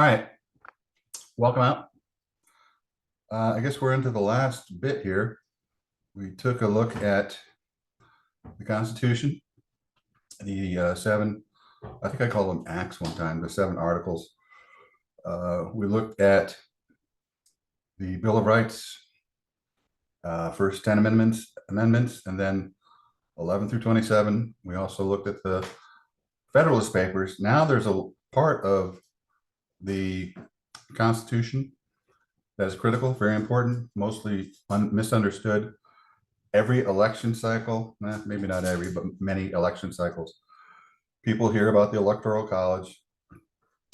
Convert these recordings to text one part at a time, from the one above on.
right, welcome out. I guess we're into the last bit here. We took a look at the Constitution, the seven, I think I called them acts one time, the seven articles. We looked at the Bill of Rights, first 10 amendments, and then 11 through 27. We also looked at the Federalist Papers. Now there's a part of the Constitution that is critical, very important, mostly misunderstood. Every election cycle, maybe not every, but many election cycles, people hear about the Electoral College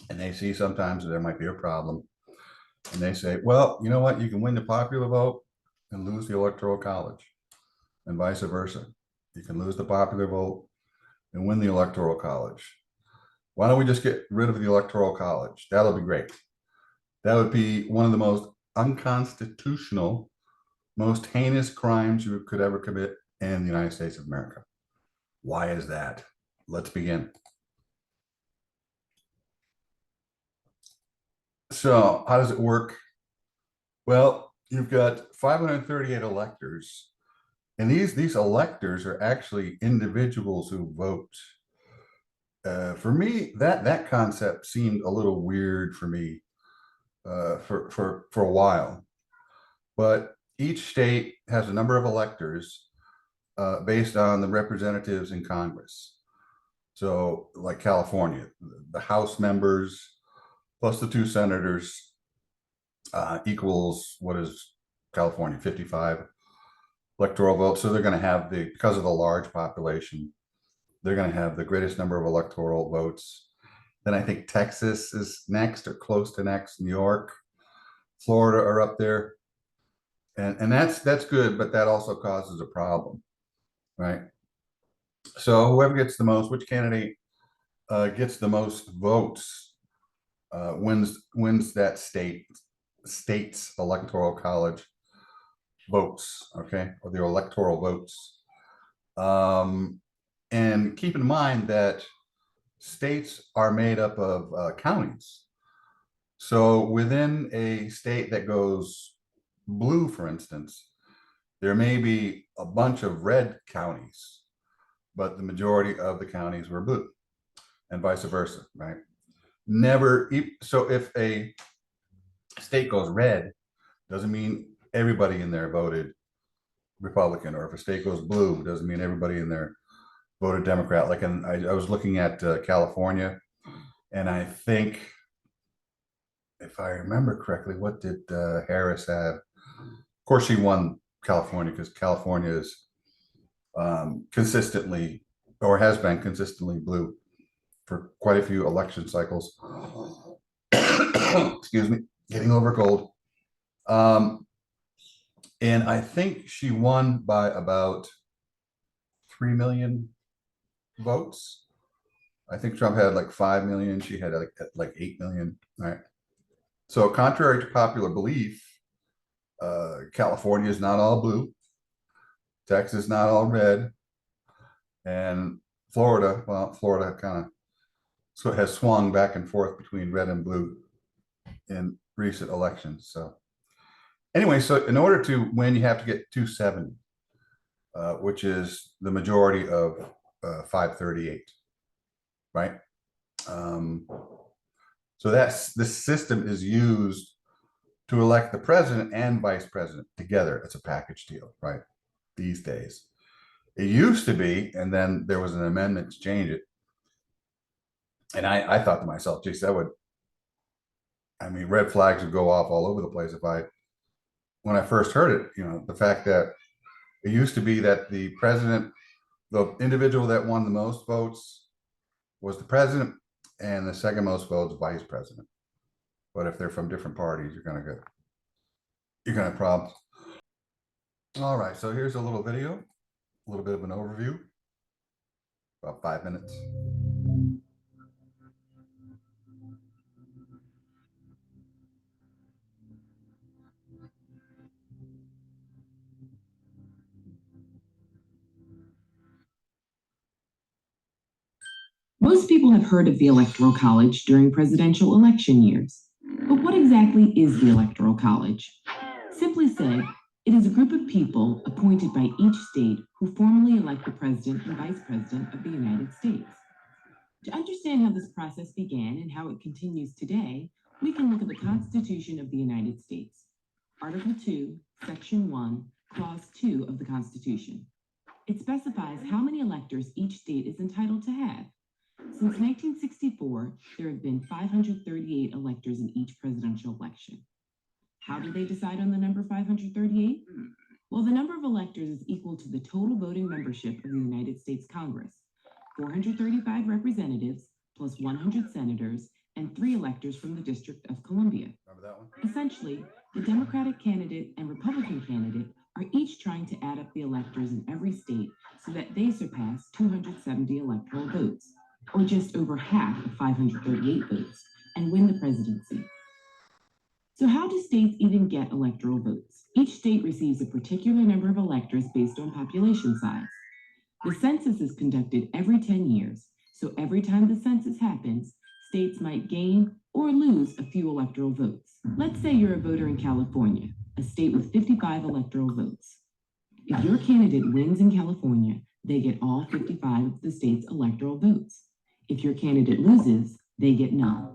and they see sometimes there might be a problem. And they say, well, you know what? You can win the popular vote and lose the Electoral College, and vice versa. You can lose the popular vote and win the Electoral College. Why don't we just get rid of the Electoral College? That'll be great. That would be one of the most unconstitutional, most heinous crimes you could ever commit in the United States of America. Why is that? Let's begin. So how does it work? Well, you've got 538 electors, and these electors are actually individuals who vote. For me, that concept seemed a little weird for me for a while. But each state has a number of electors based on the representatives in Congress. So like California, the House members plus the two senators equals, what is California, 55 electoral votes. So they're going to have because of the large population, they're going to have the greatest number of electoral votes. Then I think Texas is next or close to next. New York, Florida are up there. And that's good, but that also causes a problem, right? So whoever gets the most, which candidate gets the most votes wins that state's electoral college votes, okay, or the electoral votes. And keep in mind that states are made up of counties. So within a state that goes blue, for instance, there may be a bunch of red counties, but the majority of the counties were blue, and vice versa, right? So if a state goes red, doesn't mean everybody in there voted Republican, or if a state goes blue, doesn't mean everybody in there voted Democrat. Like, I was looking at California, and I think, if I remember correctly, what did Harris have? Of course, she won California because California is consistently, or has been consistently, blue for quite a few election cycles. Excuse me, getting over cold. And I think she won by about 3 million votes. I think Trump had like 5 million. She had like 8 million. Right. So contrary to popular belief, California is not all blue. Texas is not all red. And Florida, well, Florida kind of has swung back and forth between red and blue in recent elections. So anyway, so in order to win, you have to get 270, which is the majority of 538, right? So this system is used to elect the president and vice president together. It's a package deal, right? These days. It used to be, and then there was an amendment to change it. And I thought to myself, geez, red flags would go off all over the place when I first heard it, the fact that it used to be that the president, the individual that won the most votes was the president, and the second most votes, vice president. But if they're from different parties, you're going to have problems. All right, so here's a little video, a little bit of an overview, about 5 minutes. Most people have heard of the Electoral College during presidential election years. But what exactly is the Electoral College? Simply said, it is a group of people appointed by each state who formally elect the President and Vice President of the United States. To understand how this process began and how it continues today, we can look at the Constitution of the United States. Article 2, Section 1, Clause 2 of the Constitution. It specifies how many electors each state is entitled to have. Since 1964, there have been 538 electors in each presidential election. How did they decide on the number 538? Well, the number of electors is equal to the total voting membership of the United States Congress, 435 representatives plus 100 senators and 3 electors from the District of Columbia. Remember that one? Essentially, the Democratic candidate and Republican candidate are each trying to add up the electors in every state so that they surpass 270 electoral votes, or just over half of 538 votes, and win the presidency. So how do states even get electoral votes? Each state receives a particular number of electors based on population size. The census is conducted every 10 years, so every time the census happens, states might gain or lose a few electoral votes. Let's say you're a voter in California, a state with 55 electoral votes. If your candidate wins in California, they get all 55 of the state's electoral votes. If your candidate loses, they get none.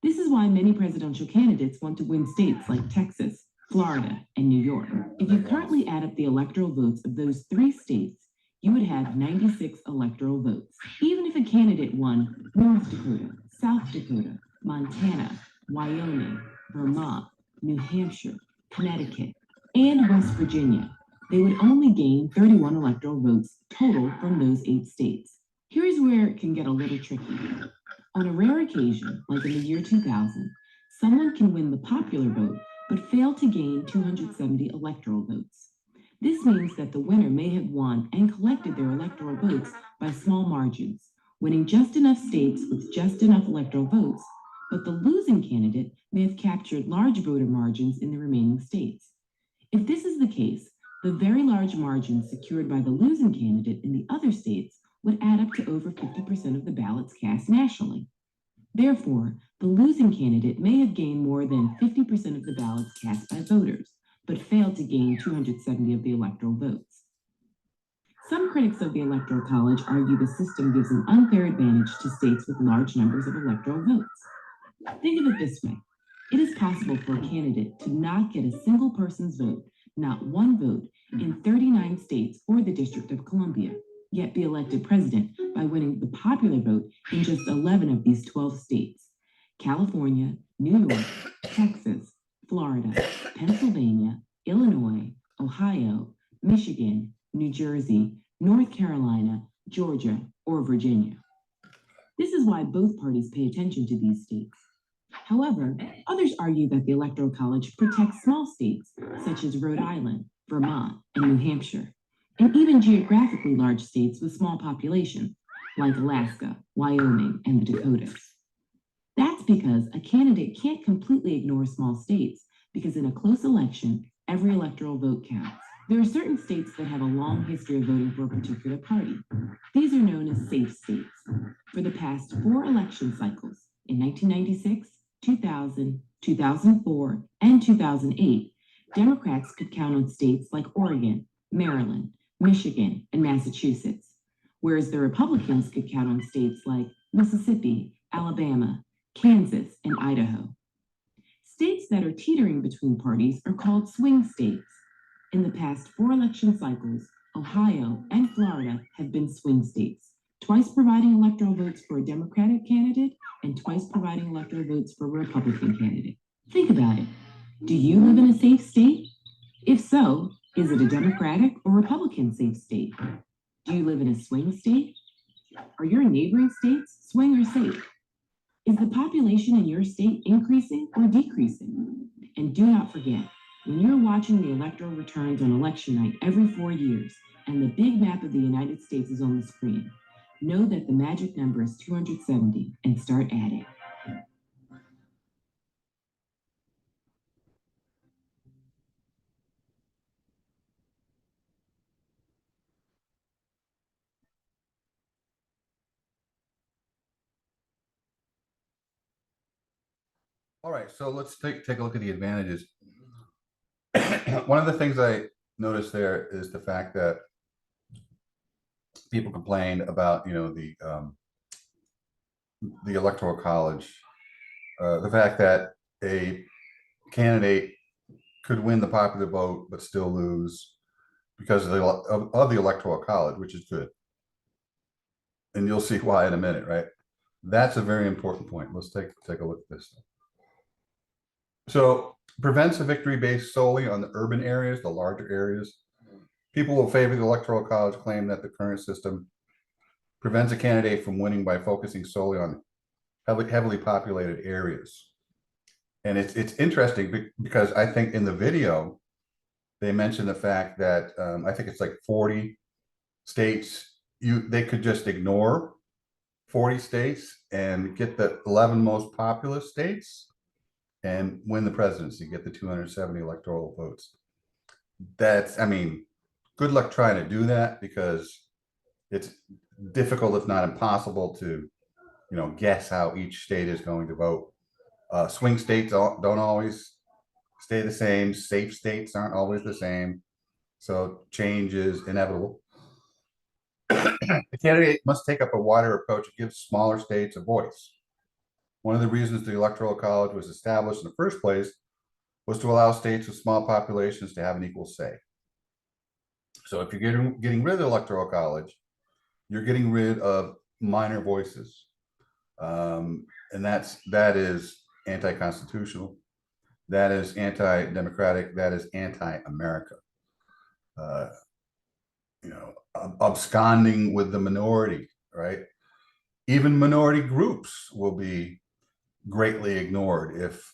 This is why many presidential candidates want to win states like Texas, Florida, and New York. If you currently add up the electoral votes of those 3 states, you would have 96 electoral votes. Even if a candidate won North Dakota, South Dakota, Montana, Wyoming, Vermont, New Hampshire, Connecticut, and West Virginia, they would only gain 31 electoral votes total from those 8 states. Here's where it can get a little tricky. On a rare occasion, like in the year 2000, someone can win the popular vote but fail to gain 270 electoral votes. This means that the winner may have won and collected their electoral votes by small margins, winning just enough states with just enough electoral votes, but the losing candidate may have captured large voter margins in the remaining states. If this is the case, the very large margins secured by the losing candidate in the other states would add up to over 50% of the ballots cast nationally. Therefore, the losing candidate may have gained more than 50% of the ballots cast by voters, but failed to gain 270 of the electoral votes. Some critics of the Electoral College argue the system gives an unfair advantage to states with large numbers of electoral votes. Think of it this way. It is possible for a candidate to not get a single person's vote, not one vote, in 39 states or the District of Columbia, yet be elected president by winning the popular vote in just 11 of these 12 states: California, New York, Texas, Florida, Pennsylvania, Illinois, Ohio, Michigan, New Jersey, North Carolina, Georgia, or Virginia. This is why both parties pay attention to these states. However, others argue that the Electoral College protects small states such as Rhode Island, Vermont, and New Hampshire, and even geographically large states with small populations like Alaska, Wyoming, and the Dakotas. That's because a candidate can't completely ignore small states, because in a close election, every electoral vote counts. There are certain states that have a long history of voting for a particular party. These are known as safe states. For the past 4 election cycles, in 1996, 2000, 2004, and 2008, Democrats could count on states like Oregon, Maryland, Michigan, and Massachusetts, whereas the Republicans could count on states like Mississippi, Alabama, Kansas, and Idaho. States that are teetering between parties are called swing states. In the past 4 election cycles, Ohio and Florida have been swing states, twice providing electoral votes for a Democratic candidate and twice providing electoral votes for a Republican candidate. Think about it. Do you live in a safe state? If so, is it a Democratic or Republican safe state? Do you live in a swing state? Are your neighboring states swing or safe? Is the population in your state increasing or decreasing? And do not forget, when you're watching the electoral returns on election night every 4 years and the big map of the United States is on the screen, know that the magic number is 270 and start adding. All right, so let's take a look at the advantages. One of the things I noticed there is the fact that people complained about, the Electoral College, the fact that a candidate could win the popular vote but still lose because of the Electoral College, which is good. And you'll see why in a minute, right? That's a very important point. Let's take a look at this. So prevents a victory based solely on the urban areas, the larger areas. People will favor the Electoral College claim that the current system prevents a candidate from winning by focusing solely on heavily populated areas. And it's interesting because I think in the video, they mentioned the fact that I think it's like 40 states, they could just ignore 40 states and get the 11 most populous states and win the presidency, get the 270 electoral votes. That's, I mean, good luck trying to do that because it's difficult, if not impossible, to guess how each state is going to vote. Swing states don't always stay the same. Safe states aren't always the same. So change is inevitable. The candidate must take up a wider approach that gives smaller states a voice. One of the reasons the Electoral College was established in the first place was to allow states with small populations to have an equal say. So if you're getting rid of the Electoral College, you're getting rid of minor voices. And that is anti-constitutional. That is anti-democratic. That is anti-America. Absconding with the minority, right? Even minority groups will be greatly ignored if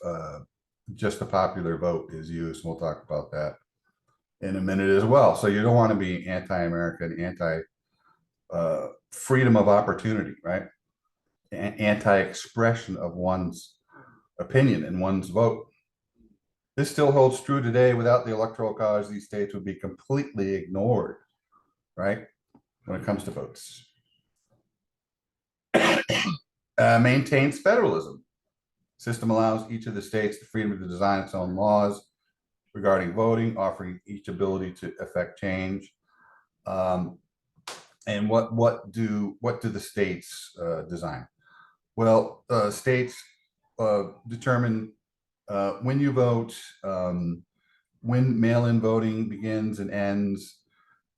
just the popular vote is used. We'll talk about that in a minute as well. So you don't want to be anti-American, freedom of opportunity, right? Anti-expression of one's opinion and one's vote. This still holds true today. Without the Electoral College, these states would be completely ignored, right? When it comes to votes. Maintains federalism. System allows each of the states the freedom to design its own laws regarding voting, offering each ability to affect change. And what do the states design? Well, states determine when you vote, when mail-in voting begins and ends,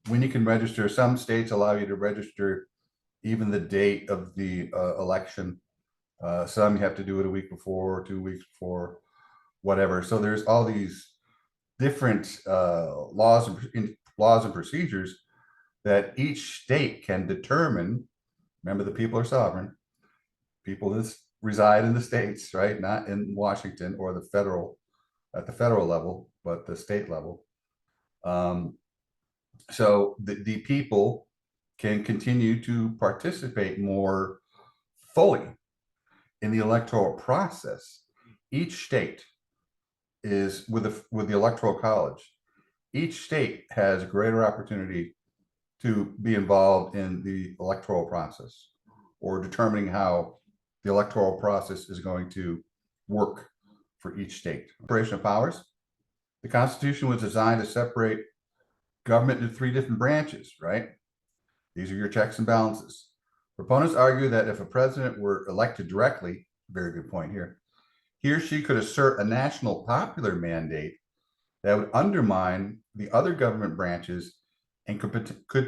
when you can register. Some states allow you to register even the date of the election. Some you have to do it a week before, 2 weeks before, whatever. So there's all these different laws and procedures that each state can determine. Remember, the people are sovereign. People that reside in the states, right? Not in Washington or at the federal level, but the state level. So the people can continue to participate more fully in the electoral process. Each state is with the Electoral College. Each state has a greater opportunity to be involved in the electoral process or determining how the electoral process is going to work for each state. Separation of powers. The Constitution was designed to separate government into 3 different branches, right? These are your checks and balances. Proponents argue that if a president were elected directly, very good point here, he or she could assert a national popular mandate that would undermine the other government branches and could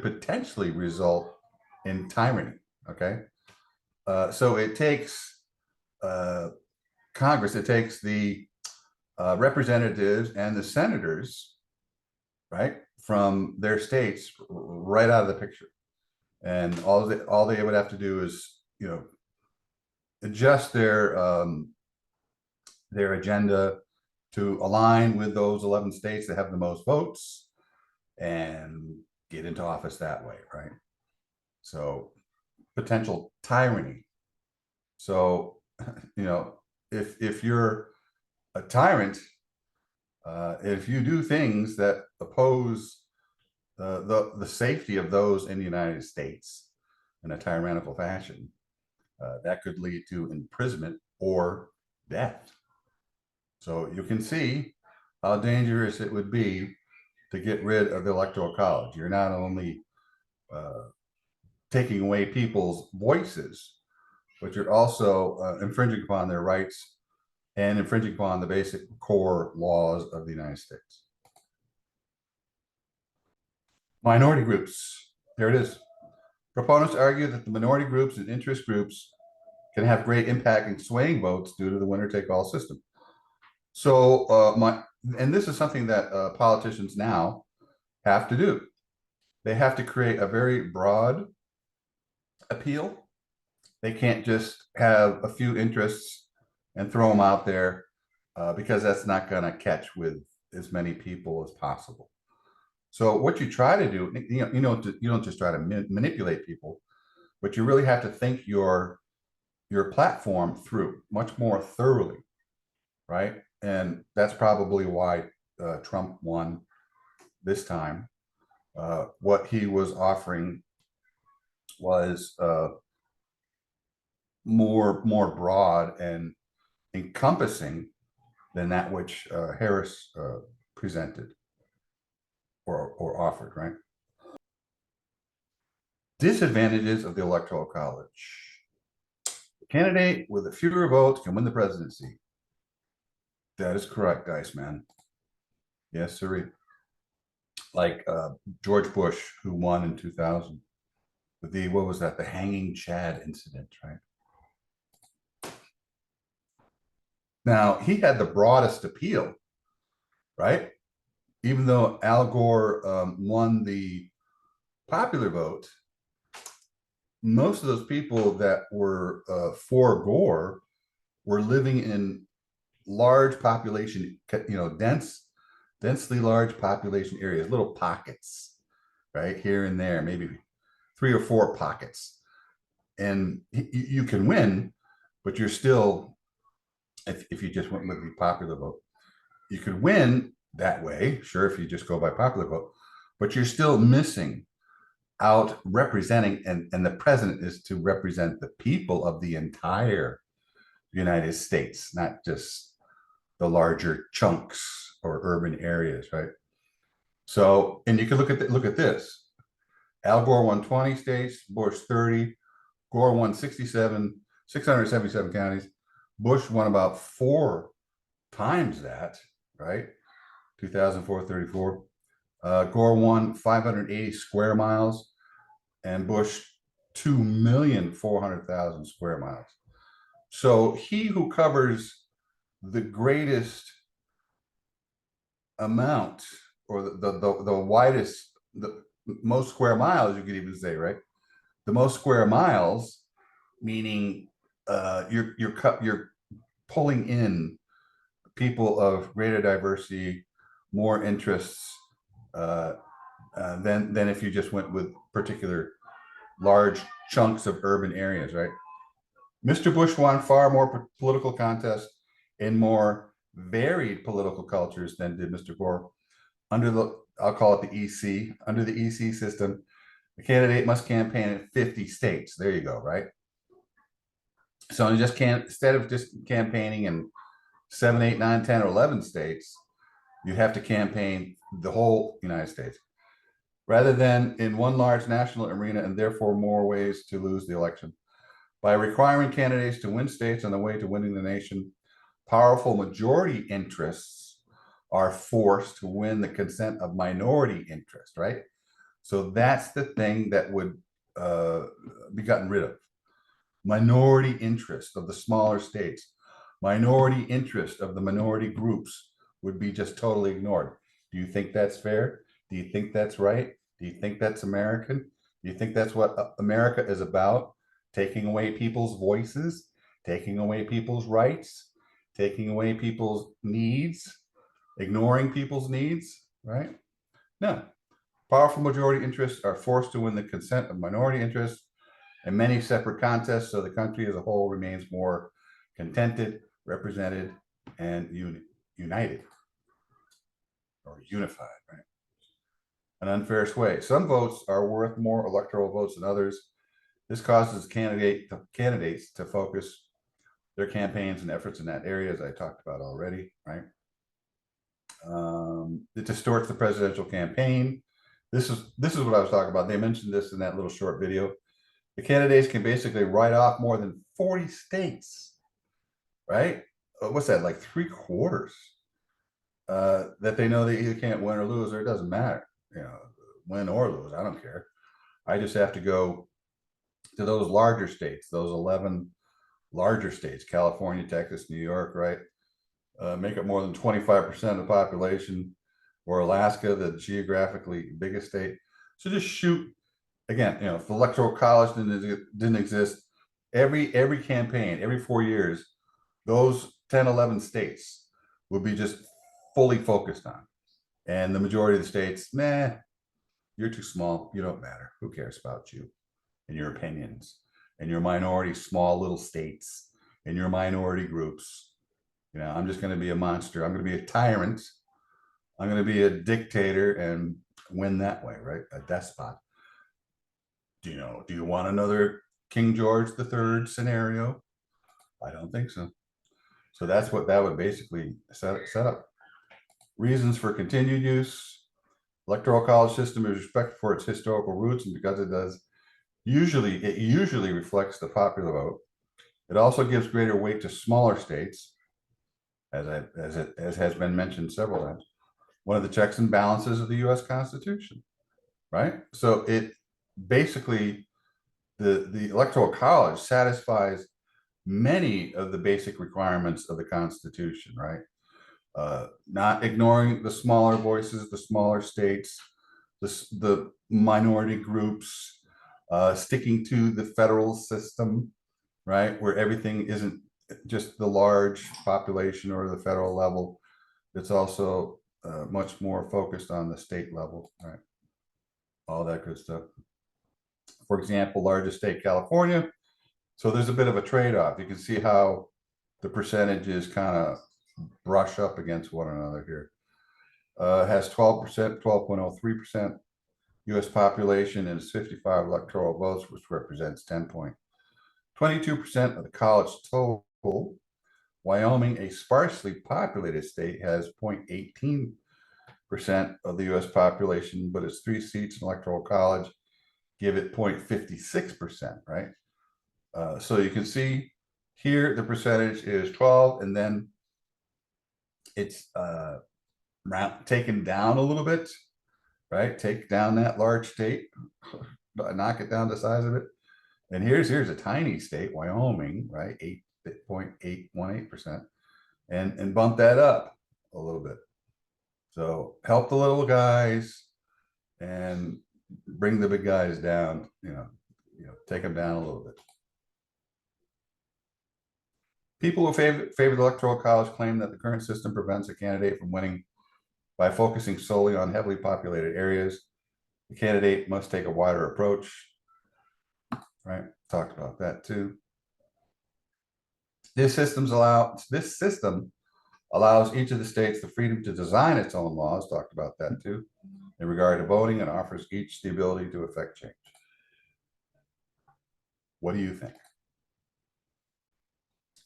potentially result in tyranny. Okay, so it takes Congress, it takes the representatives and the senators, right, from their states right out of the picture, and all they would have to do is adjust their agenda to align with those 11 states that have the most votes and get into office that way, right? So potential tyranny. So, if you're a tyrant, if you do things that oppose the safety of those in the United States in a tyrannical fashion, that could lead to imprisonment or death. So you can see how dangerous it would be to get rid of the Electoral College. You're not only taking away people's voices, but you're also infringing upon their rights and infringing upon the basic core laws of the United States. Minority groups. There it is. Proponents argue that the minority groups and interest groups can have great impact in swaying votes due to the winner-take-all system. So, and this is something that politicians now have to do. They have to create a very broad appeal. They can't just have a few interests and throw them out there because that's not going to catch with as many people as possible. So what you try to do, you don't just try to manipulate people, but you really have to think your platform through much more thoroughly, right? And that's probably why Trump won this time. What he was offering was more broad and encompassing than that which Harris presented or offered, right? Disadvantages of the Electoral College. The candidate with fewer votes can win the presidency. That is correct, Iceman. Yes, sir. Like George Bush, who won in 2000 with the, what was that? The hanging Chad incident, right? Now, he had the broadest appeal, right? Even though Al Gore won the popular vote, most of those people that were for Gore were living in large population, densely large population areas, little pockets, right? Here and there, maybe 3 or 4 pockets. And you can win, but you're still, if you just went with the popular vote, you could win that way, sure, if you just go by popular vote, but you're still missing out representing, and the president is to represent the people of the entire United States, not just the larger chunks or urban areas, right? So, and you can look at this. Al Gore won 20 states, Bush 30, Gore won 677 counties. Bush won about 4 times that, right? 2004, 34. Gore won 580 square miles and Bush 2,400,000 square miles. So he who covers the greatest amount, or the widest, the most square miles, you could even say, right? The most square miles, meaning you're pulling in people of greater diversity, more interests than if you just went with particular large chunks of urban areas, right? Mr. Bush won far more political contests in more varied political cultures than did Mr. Gore. Under the, I'll call it the EC, under the EC system, the candidate must campaign in 50 states. There you go, right? So you just can't, instead of just campaigning in 7, 8, 9, 10, or 11 states, you have to campaign the whole United States rather than in one large national arena, and therefore more ways to lose the election. By requiring candidates to win states on the way to winning the nation, powerful majority interests are forced to win the consent of minority interest, right? So that's the thing that would be gotten rid of. Minority interest of the smaller states, minority interest of the minority groups would be just totally ignored. Do you think that's fair? Do you think that's right? Do you think that's American? Do you think that's what America is about? Taking away people's voices, taking away people's rights, taking away people's needs, ignoring people's needs, right? No. Powerful majority interests are forced to win the consent of minority interests in many separate contests, so the country as a whole remains more contented, represented, and united or unified, right? An unfair sway. Some votes are worth more electoral votes than others. This causes candidates to focus their campaigns and efforts in that area, as I talked about already, right? It distorts the presidential campaign. This is what I was talking about. They mentioned this in that little short video. The candidates can basically write off more than 40 states, right? What's that, like 3/4? That they know they either can't win or lose, or it doesn't matter, win or lose. I don't care. I just have to go to those larger states, those 11 larger states, California, Texas, New York, right? Make up more than 25% of the population, or Alaska, the geographically biggest state. So just shoot. Again, if the Electoral College didn't exist, every campaign, every 4 years, those 10, 11 states would be just fully focused on. And the majority of the states, nah, you're too small. You don't matter. Who cares about you and your opinions and your minority, small little states and your minority groups? I'm just going to be a monster. I'm going to be a tyrant. I'm going to be a dictator and win that way, right? A despot. Do you want another King George III scenario? I don't think so. So that's what that would basically set up. Reasons for continued use. Electoral college system is respected for its historical roots, and because it usually reflects the popular vote. It also gives greater weight to smaller states, as has been mentioned several times. One of the checks and balances of the U.S. Constitution, right? So it basically, the Electoral College satisfies many of the basic requirements of the Constitution, right? Not ignoring the smaller voices, the smaller states, the minority groups, sticking to the federal system, right? Where everything isn't just the large population or the federal level. It's also much more focused on the state level, right? All that good stuff. For example, largest state, California. So there's a bit of a trade-off. You can see how the percentages kind of brush up against one another here. Has 12%, 12.03% U.S. population and 55 electoral votes, which represents 10.22% of the college total. Wyoming, a sparsely populated state, has 0.18% of the U.S. population, but its 3 seats in Electoral College give it 0.56%, right? So you can see here the percentage is 12, and then it's taken down a little bit, right? Take down that large state, knock it down the size of it. And here's a tiny state, Wyoming, right? 8.818%, and bump that up a little bit. So help the little guys and bring the big guys down, take them down a little bit. People who favor the Electoral College claim that the current system prevents a candidate from winning by focusing solely on heavily populated areas. The candidate must take a wider approach, right? Talked about that too. This system allows each of the states the freedom to design its own laws. Talked about that too, in regard to voting, and offers each the ability to effect change. What do you think?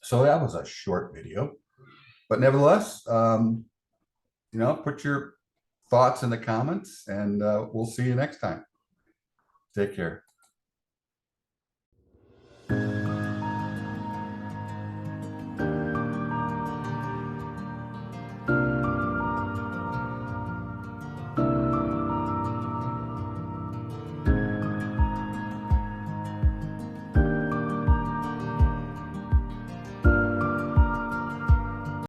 So that was a short video, but nevertheless, put your thoughts in the comments, and we'll see you next time. Take care.